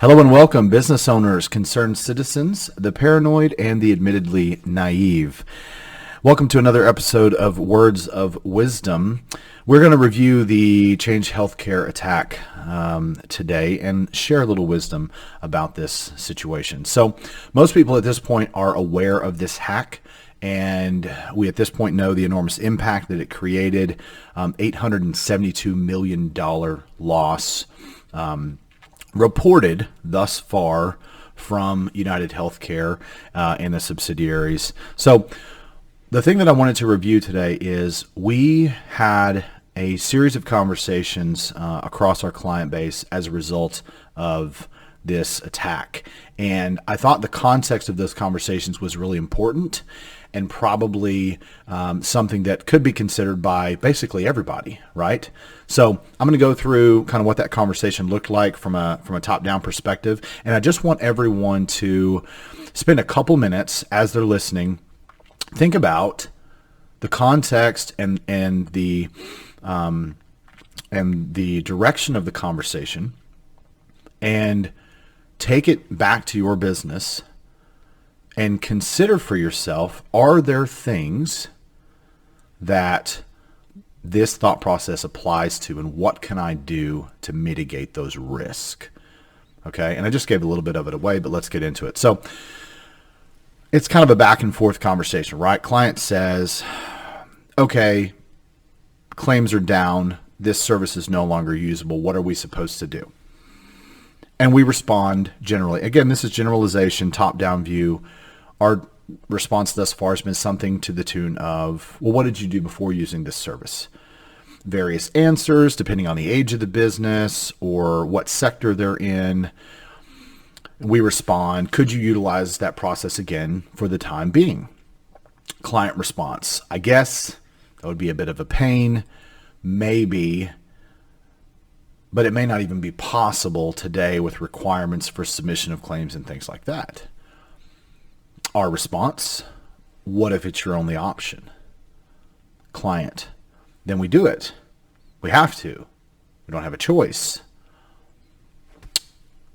Hello and welcome, business owners, concerned citizens, the paranoid, and the admittedly naive. Welcome to another episode of Words of Wisdom. We're going to review the Change Healthcare attack today and share a little wisdom about this situation. So most people at this point are aware of this hack, and we at this point know the enormous impact that it created, $872 million loss reported thus far from United Healthcare and the subsidiaries. So the thing that I wanted to review today is we had a series of conversations across our client base as a result of this attack. And I thought the context of those conversations was really important and probably something that could be considered by basically everybody, right? So I'm going to go through kind of what that conversation looked like from a top-down perspective. And I just want everyone to spend a couple minutes as they're listening, think about the context and the direction of the conversation, and take it back to your business and consider for yourself, are there things that this thought process applies to, and what can I do to mitigate those risks? Okay, and I just gave a little bit of it away, but let's get into it. So it's kind of a back and forth conversation, right? Client says, okay, claims are down. This service is no longer usable. What are we supposed to do? And we respond generally. Again, this is generalization, top-down view. Our response thus far has been something to the tune of, well, what did you do before using this service? Various answers, depending on the age of the business or what sector they're in. We respond, could you utilize that process again for the time being? Client response, I guess that would be a bit of a pain, maybe, but it may not even be possible today with requirements for submission of claims and things like that. Our response, what if it's your only option? Client, then we do it. We have to. We don't have a choice.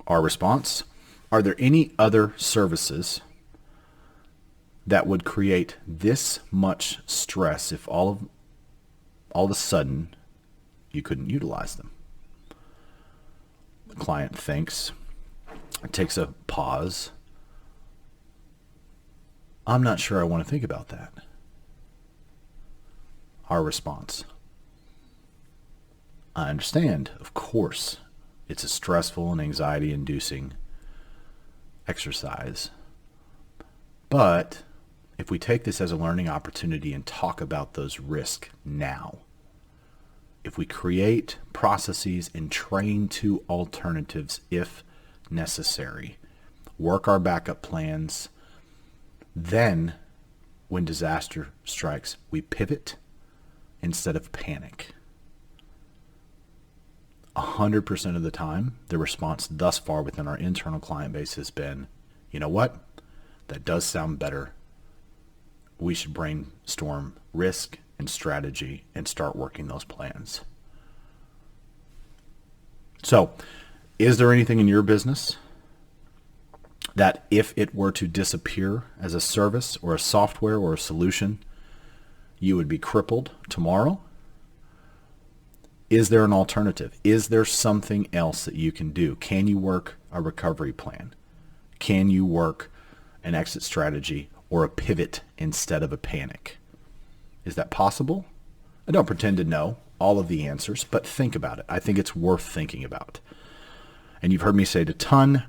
Our response, are there any other services that would create this much stress if all of a sudden you couldn't utilize them? The client thinks, takes a pause. I'm not sure I want to think about that. Our response, I understand, of course, it's a stressful and anxiety-inducing exercise. But if we take this as a learning opportunity and talk about those risks now, if we create processes and train to alternatives if necessary, work our backup plans, then when disaster strikes, we pivot instead of panic. 100% of the time, the response thus far within our internal client base has been, you know what? That does sound better. We should brainstorm risk and strategy and start working those plans. So, is there anything in your business that if it were to disappear as a service or a software or a solution, you would be crippled tomorrow? Is there an alternative? Is there something else that you can do? Can you work a recovery plan? Can you work an exit strategy or a pivot instead of a panic? Is that possible? I don't pretend to know all of the answers, but think about it. I think it's worth thinking about. And you've heard me say it a ton.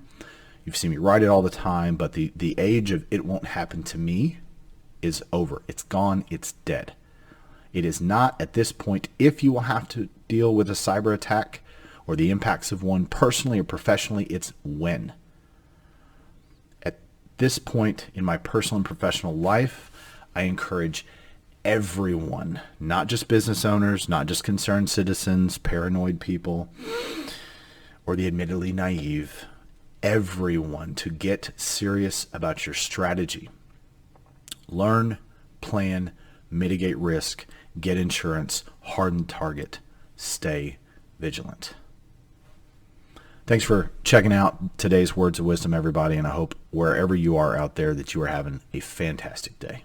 You've seen me write it all the time, but the age of it won't happen to me is over. It's gone. It's dead. It is not at this point if you will have to deal with a cyber attack or the impacts of one personally or professionally, it's when. At this point in my personal and professional life, I encourage everyone, not just business owners, not just concerned citizens, paranoid people, or the admittedly naive, everyone to get serious about your strategy. Learn, plan, mitigate risk, get insurance, harden target, stay vigilant. Thanks for checking out today's Words of Wisdom, everybody, and I hope wherever you are out there that you are having a fantastic day.